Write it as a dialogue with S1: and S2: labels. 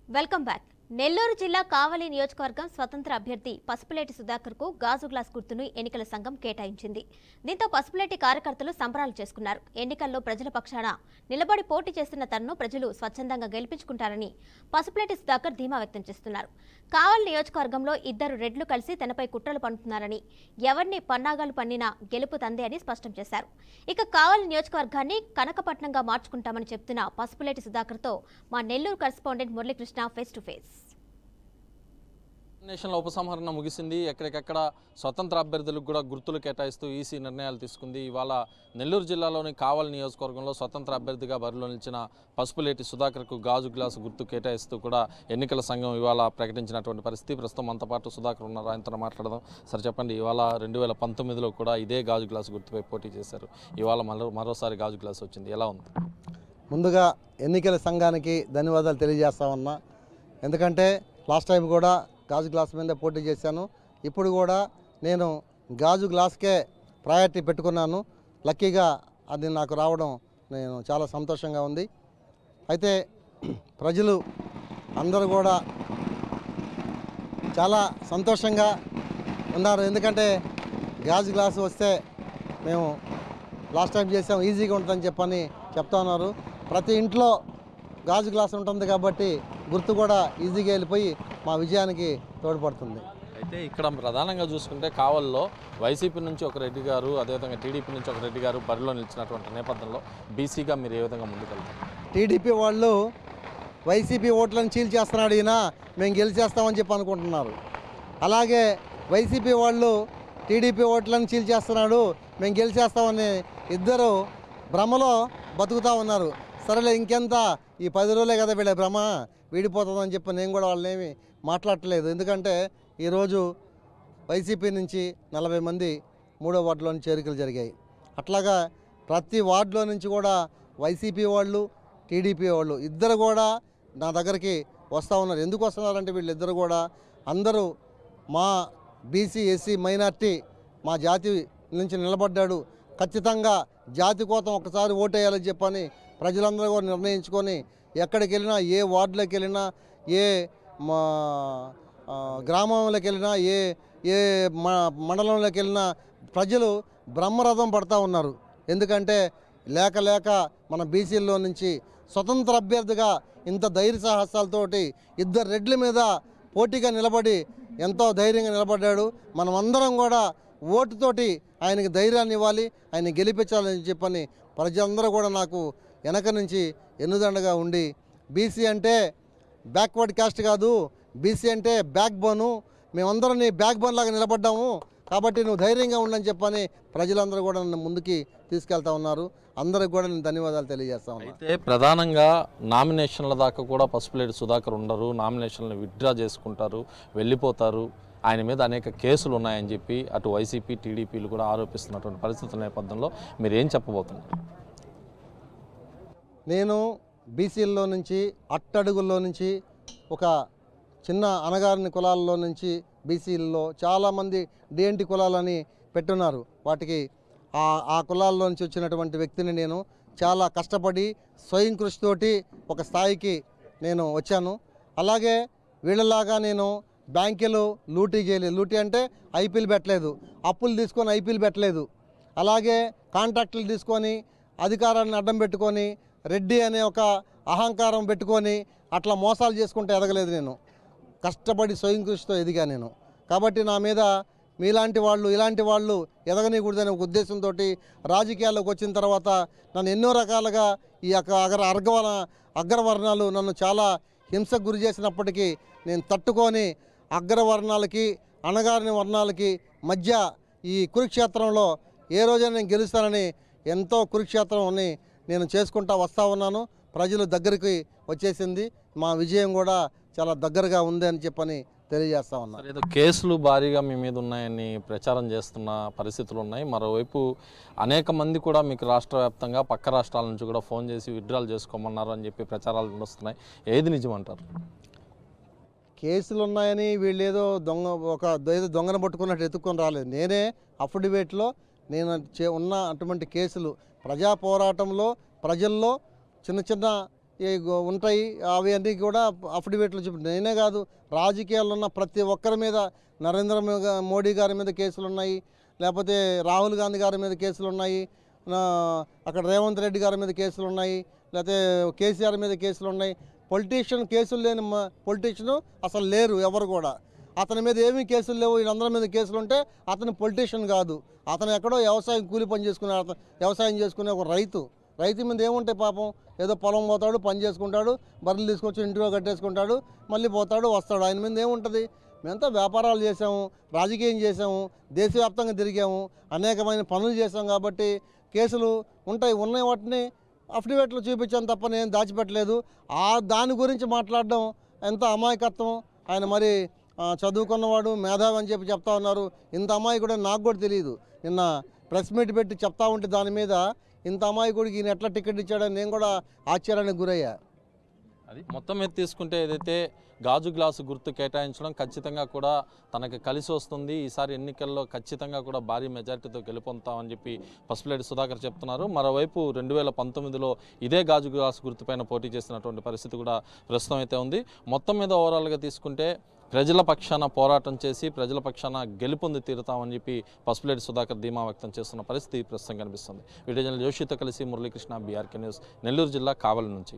S1: Welcome back. Nellore జిల్లా కావలి నియోజకవర్గం స్వతంత్ర అభ్యర్థి పసుపులేటి సుధాకర్ కు గాజు గ్లాస్ గుర్తును ఎన్నికల సంఘం కేటాయించింది. దీంతో పసుపులేటి కార్యకర్తలు సంబరాలు చేసుకున్నారు. ఎన్నికల్లో ప్రజల పక్షాన నిలబడి పోటీ చేస్తున్న తనను ప్రజలు స్వచ్ఛందంగా గెలిపించుకుంటారని పసుపులేటి సుధాకర్ ధీమా వ్యక్తం చేస్తున్నారు. కావలి నియోజకవర్గంలో ఇద్దరు రెడ్లు కలిసి తనపై కుట్రలు పన్నుతున్నారని, ఎవరిని పన్నాగాలు పన్నినా గెలుపు తందే అని స్పష్టం చేశారు. ఇక కావలి నియోజకవర్గాన్ని కనకపట్నంగా మార్చుకుంటామని చెప్తున్న పసుపులేటి సుధాకర్ తో మా Nellore correspondent Muralikrishna face to face.
S2: National ఉపసంహరణ ముగిసింది. ఎక్కడికెక్కడ స్వతంత్ర అభ్యర్థులకు కూడా గుర్తులు కేటాయిస్తూ ఈసీ నిర్ణయాలు తీసుకుంది. ఇవాళ నెల్లూరు జిల్లాలోని కావలి నియోజకవర్గంలో స్వతంత్ర అభ్యర్థిగా బరిలో నిలిచిన పసుపులేటి సుధాకర్కు గాజు గ్లాసు గుర్తు కేటాయిస్తూ కూడా ఎన్నికల సంఘం ఇవాళ ప్రకటించినటువంటి పరిస్థితి. ప్రస్తుతం మనతో పాటు సుధాకర్ ఉన్నారు, ఆయనతో మాట్లాడదాం. సార్ చెప్పండి, ఇవాళ 2019లో కూడా ఇదే గాజు గ్లాసు గుర్తుపై పోటీ చేశారు. ఇవాళ మరోసారి గాజు గ్లాసు వచ్చింది, ఎలా ఉంది?
S3: ముందుగా ఎన్నికల సంఘానికి ధన్యవాదాలు తెలియజేస్తా ఉన్నా. ఎందుకంటే లాస్ట్ టైం కూడా గాజు గ్లాస్ మీద పోటీ చేశాను. ఇప్పుడు కూడా నేను గాజు గ్లాస్కే ప్రయారిటీ పెట్టుకున్నాను. లక్కీగా అది నాకు రావడం నేను చాలా సంతోషంగా ఉంది. అయితే ప్రజలు అందరూ కూడా చాలా సంతోషంగా ఉన్నారు. ఎందుకంటే గాజు గ్లాసు వస్తే మేము లాస్ట్ టైం చేసాం, ఈజీగా ఉంటుందని చెప్పని చెప్తా ఉన్నారు. ప్రతి ఇంట్లో గాజు గ్లాస్ ఉంటుంది కాబట్టి గుర్తు కూడా ఈజీగా వెళ్ళిపోయి మా విజయానికి తోడ్పడుతుంది.
S2: అయితే ఇక్కడ ప్రధానంగా చూసుకుంటే కావల్లో వైసీపీ నుంచి ఒక రెడ్డి గారు, అదేవిధంగా టీడీపీ నుంచి ఒక రెడ్డి గారు బరిలో నిలిచినటువంటి నేపథ్యంలో బీసీగా మీరు ఏ విధంగా ముందుకెళ్తారు?
S3: టీడీపీ వాళ్ళు వైసీపీ ఓట్లను చీల్చేస్తున్నాడు, ఈయన మేము గెలిచేస్తామని చెప్పి అనుకుంటున్నారు. అలాగే వైసీపీ వాళ్ళు టీడీపీ ఓట్లను చీల్చేస్తున్నాడు, మేము గెలిచేస్తామని ఇద్దరు భ్రమలో బతుకుతూ ఉన్నారు. సరేలే, ఇంకెంత ఈ 10 రోజులే కదా వీళ్ళ భ్రమ వీడిపోతుందని చెప్పి నేను కూడా వాళ్ళనేమి మాట్లాడట్లేదు. ఎందుకంటే ఈరోజు వైసీపీ నుంచి 40 మంది 3వ వార్డులోని చేరికలు జరిగాయి. అట్లాగా ప్రతి వార్డులో నుంచి కూడా వైసీపీ వాళ్ళు, టీడీపీ వాళ్ళు ఇద్దరు కూడా నా దగ్గరికి వస్తూ ఉన్నారు. ఎందుకు వస్తున్నారంటే వీళ్ళిద్దరు కూడా అందరూ మా బీసీ, ఎస్సీ, మైనార్టీ మా జాతి నుంచి నిలబడ్డాడు, ఖచ్చితంగా జాతి కోసం ఒకసారి ఓటేయాలని చెప్పని ప్రజలందరూ కూడా నిర్ణయించుకొని ఎక్కడికి వెళ్ళినా, ఏ వార్డులోకి వెళ్ళినా, ఏ గ్రామంలోకి వెళ్ళినా, ఏ మండలంలోకి వెళ్ళినా ప్రజలు బ్రహ్మరథం పడతా ఉన్నారు. ఎందుకంటే లేక మన బీసీల్లో నుంచి స్వతంత్ర అభ్యర్థిగా ఇంత ధైర్య సాహసాలతోటి ఇద్దరు రెడ్ల మీద పోటీగా నిలబడి ఎంతో ధైర్యంగా నిలబడ్డాడు. మనం అందరం కూడా ఓటుతోటి ఆయనకి ధైర్యాన్ని ఇవ్వాలి, ఆయన గెలిపించాలని చెప్పని ప్రజలందరూ కూడా నాకు వెనక నుంచి ఎన్నుదండగా ఉండి, బీసీ అంటే బ్యాక్వర్డ్ క్యాస్ట్ కాదు, బీసీ అంటే బ్యాక్ బోను, మేమందరం నీ బ్యాక్ బోన్ లాగా నిలబడ్డాము కాబట్టి నువ్వు ధైర్యంగా ఉండని చెప్పని ప్రజలందరూ కూడా నన్ను ముందుకి తీసుకెళ్తా ఉన్నారు. అందరికి కూడా నేను ధన్యవాదాలు తెలియజేస్తా ఉన్నాను.
S2: అయితే ప్రధానంగా నామినేషన్ల దాకా కూడా పసుపులేటి సుధాకర్ ఉండరు, నామినేషన్లను విత్డ్రా చేసుకుంటారు, వెళ్ళిపోతారు. ఆయన మీద అనేక కేసులు ఉన్నాయని చెప్పి అటు వైసీపీ, టీడీపీలు కూడా ఆరోపిస్తున్నటువంటి పరిస్థితుల నేపథ్యంలో మీరు ఏం చెప్పబోతున్నారు?
S3: నేను బీసీల్లో నుంచి, అట్టడుగుల్లో నుంచి, ఒక చిన్న అనగారిన కులాల్లో నుంచి బీసీల్లో చాలామంది డిఎన్టీ కులాలని పెట్టున్నారు. వాటికి ఆ కులాల్లో నుంచి వచ్చినటువంటి వ్యక్తిని నేను చాలా కష్టపడి స్వయం కృషితోటి ఒక స్థాయికి నేను వచ్చాను. అలాగే వీళ్ళలాగా నేను బ్యాంకులు లూటీ చేయలేదు. లూటీ అంటే ఐపీఎల్ పెట్టలేదు, అప్పులు తీసుకొని ఐపీఎల్ పెట్టలేదు. అలాగే కాంట్రాక్టులు తీసుకొని అధికారాన్ని అడ్డం పెట్టుకొని రెడ్డి అనే ఒక అహంకారం పెట్టుకొని అట్లా మోసాలు చేసుకుంటూ ఎదగలేదు. నేను కష్టపడి స్వయం కృషితో ఎదిగా నేను. కాబట్టి నా మీద మీలాంటి వాళ్ళు, ఇలాంటి వాళ్ళు ఎదగనీకూడదనే ఒక ఉద్దేశంతో రాజకీయాల్లోకి వచ్చిన తర్వాత నన్ను ఎన్నో రకాలుగా ఈ అగ్రవర్ణాలు నన్ను చాలా హింసకు గురి చేసినప్పటికీ నేను తట్టుకొని అగ్రవర్ణాలకి, అణగారిన వర్ణాలకి మధ్య ఈ కురుక్షేత్రంలో ఏ రోజైనా నేను గెలుస్తానని ఎంతో కురుక్షేత్రాన్ని నేను చేసుకుంటా వస్తూ ఉన్నాను. ప్రజలు దగ్గరికి వచ్చేసింది, మా విజయం కూడా చాలా దగ్గరగా ఉంది అని చెప్పని తెలియజేస్తా ఉన్నాను.
S2: ఏదో కేసులు భారీగా మీ మీద ఉన్నాయని ప్రచారం చేస్తున్న పరిస్థితులు ఉన్నాయి. మరోవైపు అనేక మంది కూడా మీకు రాష్ట్ర వ్యాప్తంగా పక్క రాష్ట్రాల నుంచి కూడా ఫోన్ చేసి విత్డ్రాల్ చేసుకోమన్నారు అని చెప్పి ప్రచారాలు వస్తున్నాయి. ఏది నిజమంటారు?
S3: కేసులు ఉన్నాయని వీళ్ళు ఏదో దొంగను పట్టుకున్నట్టు ఎత్తుక్కొని రాలేదు. నేనే అఫిడవిట్లో ఉన్న అటువంటి కేసులు ప్రజా పోరాటంలో ప్రజల్లో చిన్న చిన్న ఉంటాయి. అవి అన్నీ కూడా అఫిడవిట్లు నేనే కాదు, రాజకీయాల్లో ఉన్న ప్రతి ఒక్కరి మీద నరేంద్ర మోడీ గారి మీద కేసులు ఉన్నాయి, లేకపోతే రాహుల్ గాంధీ గారి మీద కేసులు ఉన్నాయి, అక్కడ రేవంత్ రెడ్డి గారి మీద కేసులు ఉన్నాయి, లేకపోతే కేసీఆర్ మీద కేసులు ఉన్నాయి. పొలిటీషియన్ కేసులు లేని పొలిటీషియన్ అసలు లేరు ఎవరు కూడా. అతని మీద ఏమీ కేసులు లేవు, వీళ్ళందరి మీద కేసులు ఉంటే అతను పొలిటీషియన్ కాదు. అతను ఎక్కడో వ్యవసాయం కూలి పని చేసుకునే వ్యవసాయం చేసుకునే ఒక రైతు మీద ఏముంటాయి పాపం, ఏదో పొలం పోతాడు, పని చేసుకుంటాడు, బర్రెలు తీసుకొచ్చి ఇంటిలో కట్టేసుకుంటాడు, మళ్ళీ పోతాడు వస్తాడు. ఆయన మీద ఏముంటుంది? మేమంతా వ్యాపారాలు చేసాము, రాజకీయం చేసాము, దేశవ్యాప్తంగా తిరిగాము, అనేకమైన పనులు చేసాం. కాబట్టి కేసులు ఉంటాయి. ఉన్న వాటిని అఫిడవిట్లు చూపించాను తప్ప నేను దాచిపెట్టలేదు. దాని గురించి మాట్లాడడం ఎంత అమాయకత్వం. ఆయన మరి చదువుకున్నవాడు, మేధావి అని చెప్పి చెప్తా ఉన్నారు. ఇంత అమాయకుడు నాకు కూడా తెలియదు. నిన్న ప్రెస్ మీట్ పెట్టి చెప్తా ఉంటే దాని మీద ఇంత అమాయకుడికి ఈయన ఎట్లా టికెట్ ఇచ్చాడని నేను కూడా ఆశ్చర్యానికి గురయ్యా.
S2: అది మొత్తం మీద తీసుకుంటే ఏదైతే గాజు గ్లాసు గుర్తు కేటాయించడం ఖచ్చితంగా కూడా తనకు కలిసి వస్తుంది. ఈసారి ఎన్నికల్లో ఖచ్చితంగా కూడా భారీ మెజారిటీతో గెలుపొందుతామని చెప్పి పసుపులేటి సుధాకర్ చెప్తున్నారు. మరోవైపు 2019లో ఇదే గాజు గ్లాసు గుర్తుపైన పోటీ చేసినటువంటి పరిస్థితి కూడా ప్రస్తుతం అయితే ఉంది. మొత్తం మీద ఓవరాల్గా తీసుకుంటే ప్రజల పక్షాన పోరాటం చేసి ప్రజల పక్షాన గెలుపొంది తీరుతామని చెప్పి పసుపులేటి సుధాకర్ ధీమా వ్యక్తం చేస్తున్న పరిస్థితి ప్రస్తుతం కనిపిస్తుంది. వీడియో జర్నలిస్ట్ జోషితో కలిసి మురళీకృష్ణ, బీఆర్కే న్యూస్, నెల్లూరు జిల్లా కావలి నుంచి.